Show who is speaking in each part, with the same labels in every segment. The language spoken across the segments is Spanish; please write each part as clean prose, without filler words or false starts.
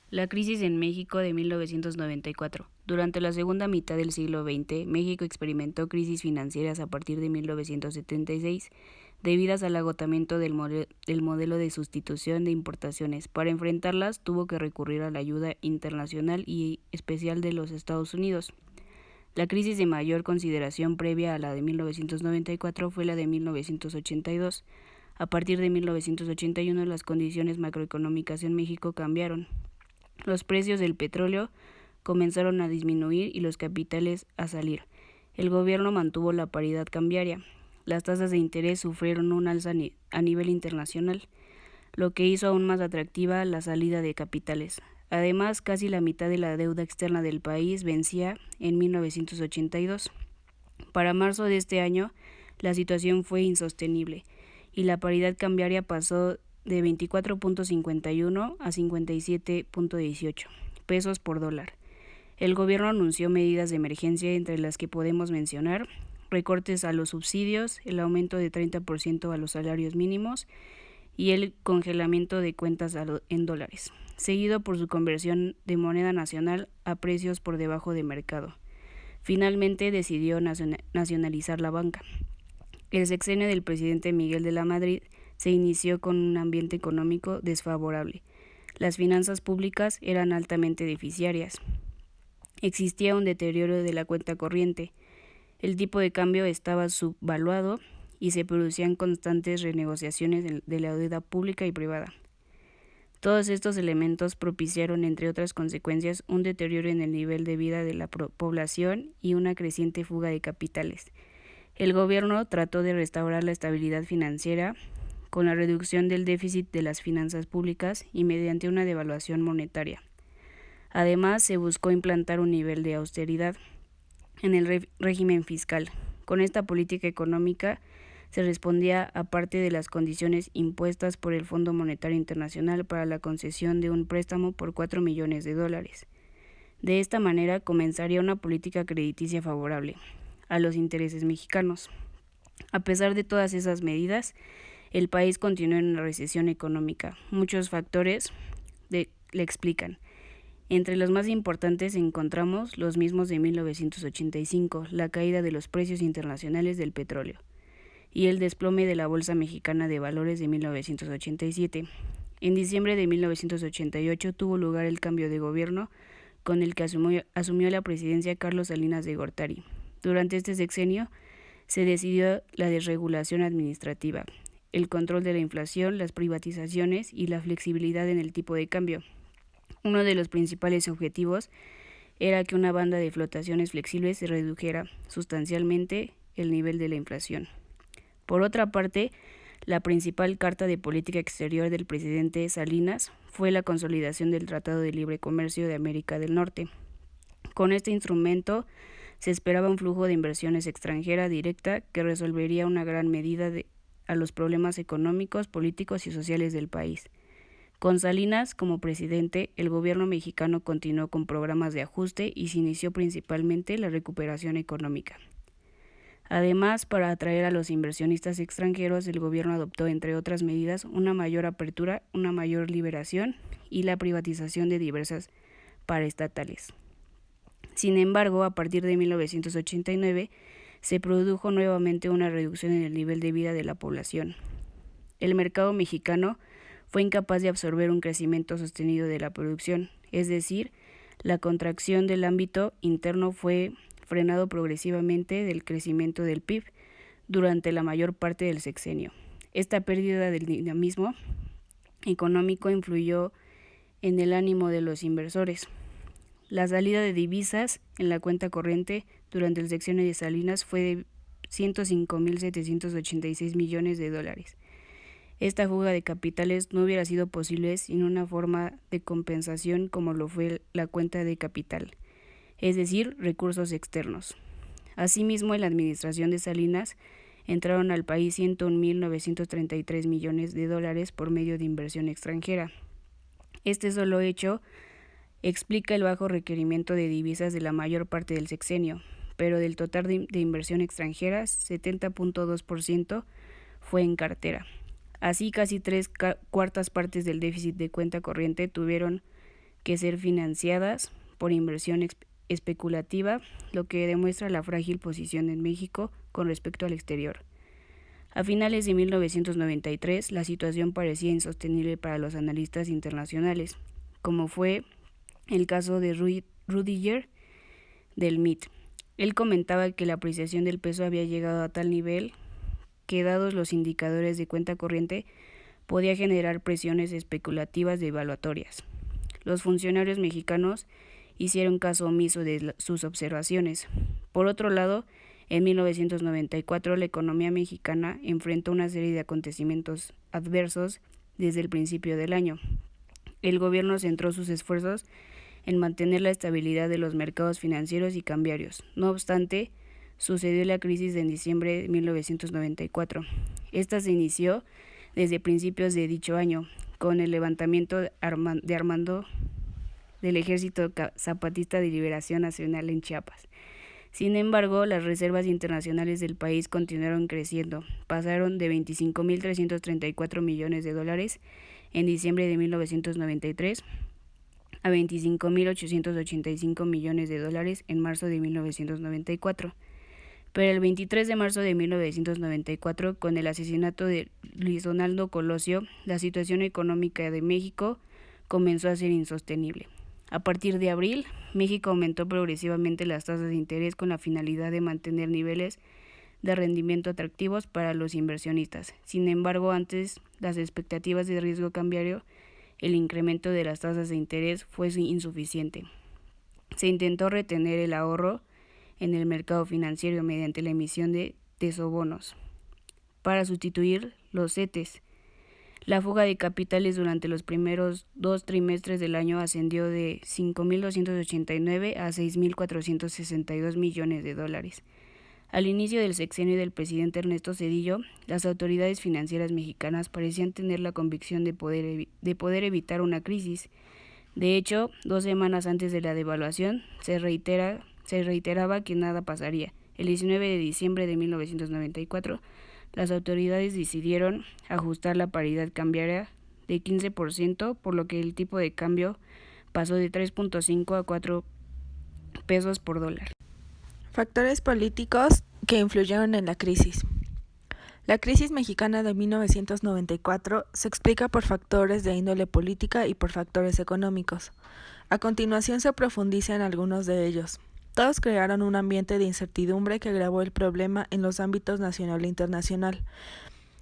Speaker 1: La crisis en México de 1994. Durante la segunda mitad del siglo XX, México experimentó crisis financieras a partir de 1976, debidas al agotamiento del modelo de sustitución de importaciones. Para enfrentarlas, tuvo que recurrir a la ayuda internacional y especial de los Estados Unidos. La crisis de mayor consideración previa a la de 1994 fue la de 1982. A partir de 1981, las condiciones macroeconómicas en México cambiaron. Los precios del petróleo comenzaron a disminuir y los capitales a salir. El gobierno mantuvo la paridad cambiaria. Las tasas de interés sufrieron un alza a nivel internacional, lo que hizo aún más atractiva la salida de capitales. Además, casi la mitad de la deuda externa del país vencía en 1982. Para marzo de este año, la situación fue insostenible y la paridad cambiaria pasó de 24.51 a 57.18 pesos por dólar. El gobierno anunció medidas de emergencia, entre las que podemos mencionar recortes a los subsidios, el aumento de 30% a los salarios mínimos y el congelamiento de cuentas en dólares, seguido por su conversión de moneda nacional a precios por debajo de mercado. Finalmente decidió nacionalizar la banca. El sexenio del presidente Miguel de la Madrid se inició con un ambiente económico desfavorable. Las finanzas públicas eran altamente deficitarias. Existía un deterioro de la cuenta corriente. El tipo de cambio estaba subvaluado y se producían constantes renegociaciones de la deuda pública y privada. Todos estos elementos propiciaron, entre otras consecuencias, un deterioro en el nivel de vida de la población y una creciente fuga de capitales. El gobierno trató de restaurar la estabilidad financiera con la reducción del déficit de las finanzas públicas y mediante una devaluación monetaria. Además, se buscó implantar un nivel de austeridad en el régimen fiscal. Con esta política económica se respondía a parte de las condiciones impuestas por el Fondo Monetario Internacional para la concesión de un préstamo por $4 millones. De esta manera comenzaría una política crediticia favorable a los intereses mexicanos. A pesar de todas esas medidas, el país continuó en una recesión económica. Muchos factores le explican. Entre los más importantes encontramos los mismos de 1985, la caída de los precios internacionales del petróleo y el desplome de la Bolsa Mexicana de Valores de 1987. En diciembre de 1988 tuvo lugar el cambio de gobierno, con el que asumió la presidencia Carlos Salinas de Gortari. Durante este sexenio se decidió la desregulación administrativa, el control de la inflación, las privatizaciones y la flexibilidad en el tipo de cambio. Uno de los principales objetivos era que una banda de flotaciones flexibles se redujera sustancialmente el nivel de la inflación. Por otra parte, la principal carta de política exterior del presidente Salinas fue la consolidación del Tratado de Libre Comercio de América del Norte. Con este instrumento se esperaba un flujo de inversiones extranjera directa que resolvería una gran medida a los problemas económicos, políticos y sociales del país. Con Salinas como presidente, el gobierno mexicano continuó con programas de ajuste y se inició principalmente la recuperación económica. Además, para atraer a los inversionistas extranjeros, el gobierno adoptó, entre otras medidas, una mayor apertura, una mayor liberación y la privatización de diversas paraestatales. Sin embargo, a partir de 1989, se produjo nuevamente una reducción en el nivel de vida de la población. El mercado mexicano fue incapaz de absorber un crecimiento sostenido de la producción, es decir, la contracción del ámbito interno fue frenado progresivamente del crecimiento del PIB durante la mayor parte del sexenio. Esta pérdida del dinamismo económico influyó en el ánimo de los inversores. La salida de divisas en la cuenta corriente durante el sexenio de Salinas fue de $105.786 millones. Esta fuga de capitales no hubiera sido posible sin una forma de compensación como lo fue la cuenta de capital, es decir, recursos externos. Asimismo, en la administración de Salinas entraron al país $101.933 millones por medio de inversión extranjera. Este solo hecho explica el bajo requerimiento de divisas de la mayor parte del sexenio, pero del total de inversión extranjera, 70.2% fue en cartera. Así, casi 3/4 partes del déficit de cuenta corriente tuvieron que ser financiadas por inversión especulativa, lo que demuestra la frágil posición en México con respecto al exterior. A finales de 1993, la situación parecía insostenible para los analistas internacionales, como fue el caso de Rudiger del MIT. Él comentaba que la apreciación del peso había llegado a tal nivel que, dados los indicadores de cuenta corriente, podía generar presiones especulativas devaluatorias. Los funcionarios mexicanos hicieron caso omiso de sus observaciones. Por otro lado, en 1994 la economía mexicana enfrentó una serie de acontecimientos adversos desde el principio del año. El gobierno centró sus esfuerzos en mantener la estabilidad de los mercados financieros y cambiarios. No obstante, sucedió la crisis en diciembre de 1994. Esta se inició desde principios de dicho año, con el levantamiento de Armando del Ejército Zapatista de Liberación Nacional en Chiapas. Sin embargo, las reservas internacionales del país continuaron creciendo. Pasaron de $25.334 millones en diciembre de 1993 a $25.885 millones en marzo de 1994. Pero el 23 de marzo de 1994, con el asesinato de Luis Donaldo Colosio, la situación económica de México comenzó a ser insostenible. A partir de abril, México aumentó progresivamente las tasas de interés con la finalidad de mantener niveles de rendimiento atractivos para los inversionistas. Sin embargo, ante las expectativas de riesgo cambiario, el incremento de las tasas de interés fue insuficiente. Se intentó retener el ahorro en el mercado financiero mediante la emisión de tesobonos para sustituir los CETES. La fuga de capitales durante los primeros 2 trimestres del año ascendió de 5.289 a 6.462 millones de dólares. Al inicio del sexenio del presidente Ernesto Zedillo, las autoridades financieras mexicanas parecían tener la convicción de poder evitar una crisis. De hecho, 2 semanas antes de la devaluación, se reiteraba que nada pasaría. El 19 de diciembre de 1994, las autoridades decidieron ajustar la paridad cambiaria de 15%, por lo que el tipo de cambio pasó de 3.5 a 4 pesos por dólar.
Speaker 2: Factores políticos que influyeron en la crisis. La crisis mexicana de 1994 se explica por factores de índole política y por factores económicos. A continuación se profundiza en algunos de ellos. Todos crearon un ambiente de incertidumbre que agravó el problema en los ámbitos nacional e internacional.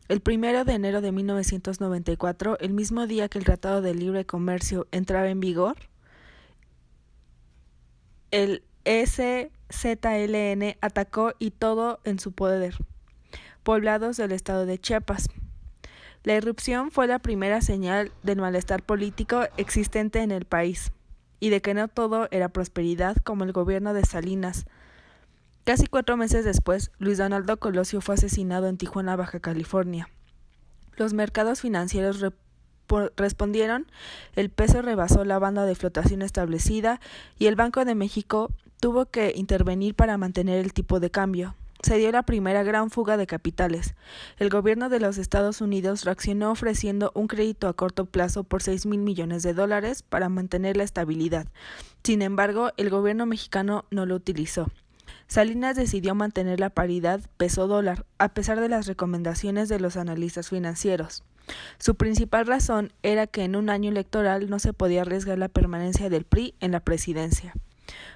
Speaker 2: El 1 de enero de 1994, el mismo día que el Tratado de Libre Comercio entraba en vigor, el EZLN atacó y todo en su poder poblados del estado de Chiapas. La irrupción fue la primera señal del malestar político existente en el país y de que no todo era prosperidad como el gobierno de Salinas. Casi 4 meses después, Luis Donaldo Colosio fue asesinado en Tijuana, Baja California. Los mercados financieros respondieron, el peso rebasó la banda de flotación establecida y el Banco de México tuvo que intervenir para mantener el tipo de cambio. Se dio la primera gran fuga de capitales. El gobierno de los Estados Unidos reaccionó ofreciendo un crédito a corto plazo por $6,000 millones para mantener la estabilidad. Sin embargo, el gobierno mexicano no lo utilizó. Salinas decidió mantener la paridad peso-dólar, a pesar de las recomendaciones de los analistas financieros. Su principal razón era que en un año electoral no se podía arriesgar la permanencia del PRI en la presidencia.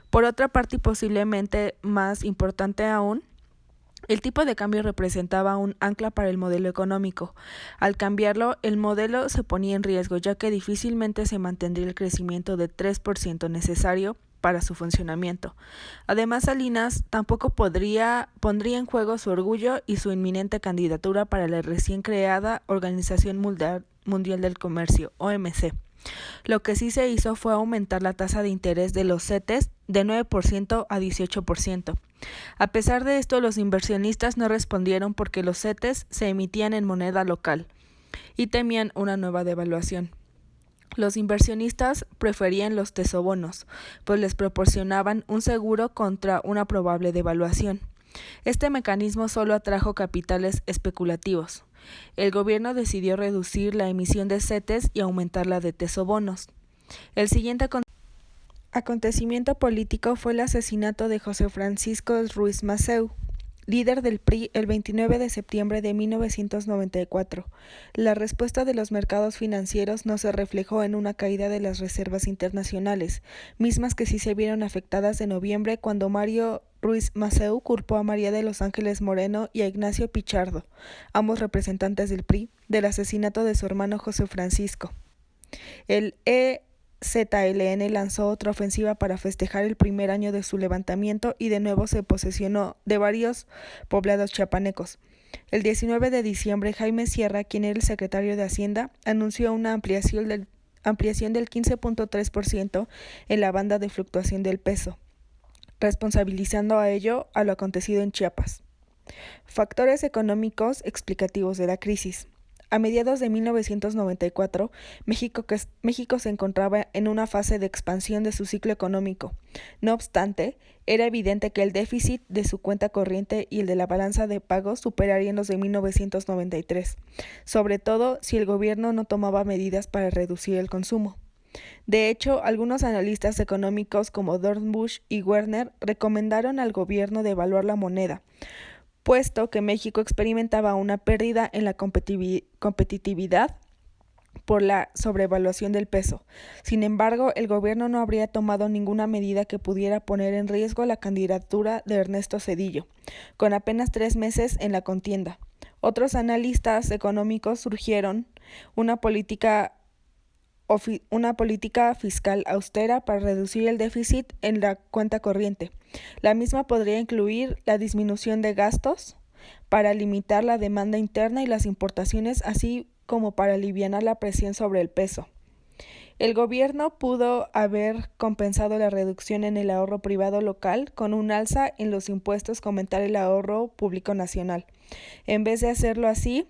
Speaker 2: Por otra parte, y posiblemente más importante aún, el tipo de cambio representaba un ancla para el modelo económico. Al cambiarlo, el modelo se ponía en riesgo, ya que difícilmente se mantendría el crecimiento de 3% necesario para su funcionamiento. Además, Salinas tampoco pondría en juego su orgullo y su inminente candidatura para la recién creada Organización Mundial del Comercio, OMC. Lo que sí se hizo fue aumentar la tasa de interés de los CETES de 9% a 18%. A pesar de esto, los inversionistas no respondieron porque los CETES se emitían en moneda local y temían una nueva devaluación. Los inversionistas preferían los tesobonos, pues les proporcionaban un seguro contra una probable devaluación. Este mecanismo solo atrajo capitales especulativos. El gobierno decidió reducir la emisión de CETES y aumentar la de tesobonos. El siguiente acontecimiento político fue el asesinato de José Francisco Ruiz Maceu, líder del PRI, el 29 de septiembre de 1994. La respuesta de los mercados financieros no se reflejó en una caída de las reservas internacionales, mismas que sí se vieron afectadas en noviembre cuando Mario Ruiz Maceu culpó a María de los Ángeles Moreno y a Ignacio Pichardo, ambos representantes del PRI, del asesinato de su hermano José Francisco. El EZLN lanzó otra ofensiva para festejar el primer año de su levantamiento y de nuevo se posesionó de varios poblados chiapanecos. El 19 de diciembre, Jaime Sierra, quien era el secretario de Hacienda, anunció una ampliación del 15.3% en la banda de fluctuación del peso, responsabilizando a ello a lo acontecido en Chiapas. Factores económicos explicativos de la crisis. A mediados de 1994, México se encontraba en una fase de expansión de su ciclo económico. No obstante, era evidente que el déficit de su cuenta corriente y el de la balanza de pagos superarían los de 1993, sobre todo si el gobierno no tomaba medidas para reducir el consumo. De hecho, algunos analistas económicos como Dornbusch y Werner recomendaron al gobierno devaluar la moneda, puesto que México experimentaba una pérdida en la competitividad por la sobrevaluación del peso. Sin embargo, el gobierno no habría tomado ninguna medida que pudiera poner en riesgo la candidatura de Ernesto Zedillo, con apenas 3 meses en la contienda. Otros analistas económicos surgieron una política fiscal austera para reducir el déficit en la cuenta corriente. La misma podría incluir la disminución de gastos para limitar la demanda interna y las importaciones, así como para aliviar la presión sobre el peso. El gobierno pudo haber compensado la reducción en el ahorro privado local con un alza en los impuestos que aumentar el ahorro público nacional. En vez de hacerlo así,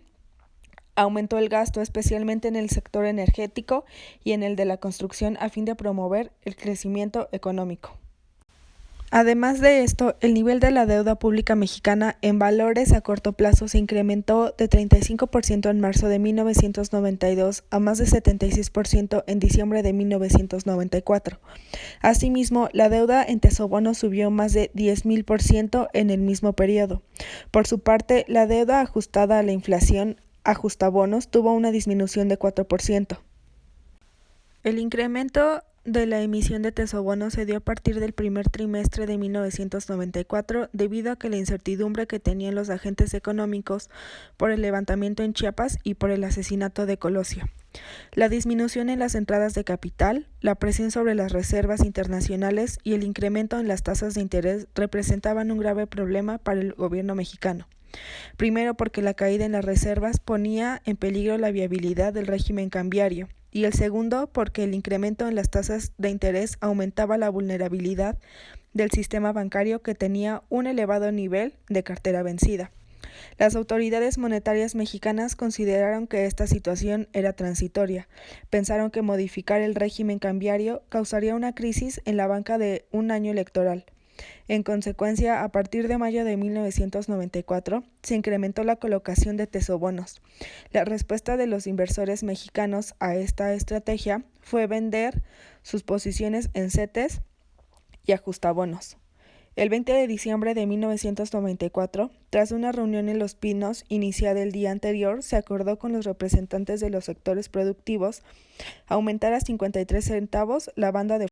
Speaker 2: aumentó el gasto, especialmente en el sector energético y en el de la construcción, a fin de promover el crecimiento económico. Además de esto, el nivel de la deuda pública mexicana en valores a corto plazo se incrementó de 35% en marzo de 1992 a más de 76% en diciembre de 1994. Asimismo, la deuda en tesobonos subió más de 10,000% en el mismo periodo. Por su parte, la deuda ajustada a la inflación ajustabonos tuvo una disminución de 4%. El incremento de la emisión de tesobonos se dio a partir del primer trimestre de 1994 debido a que la incertidumbre que tenían los agentes económicos por el levantamiento en Chiapas y por el asesinato de Colosio. La disminución en las entradas de capital, la presión sobre las reservas internacionales y el incremento en las tasas de interés representaban un grave problema para el gobierno mexicano. Primero, porque la caída en las reservas ponía en peligro la viabilidad del régimen cambiario, y el segundo, porque el incremento en las tasas de interés aumentaba la vulnerabilidad del sistema bancario, que tenía un elevado nivel de cartera vencida. Las autoridades monetarias mexicanas consideraron que esta situación era transitoria. Pensaron que modificar el régimen cambiario causaría una crisis en la banca de un año electoral. En consecuencia, a partir de mayo de 1994, se incrementó la colocación de tesobonos. La respuesta de los inversores mexicanos a esta estrategia fue vender sus posiciones en CETES y ajustabonos. El 20 de diciembre de 1994, tras una reunión en Los Pinos iniciada el día anterior, se acordó con los representantes de los sectores productivos aumentar a 53 centavos la banda de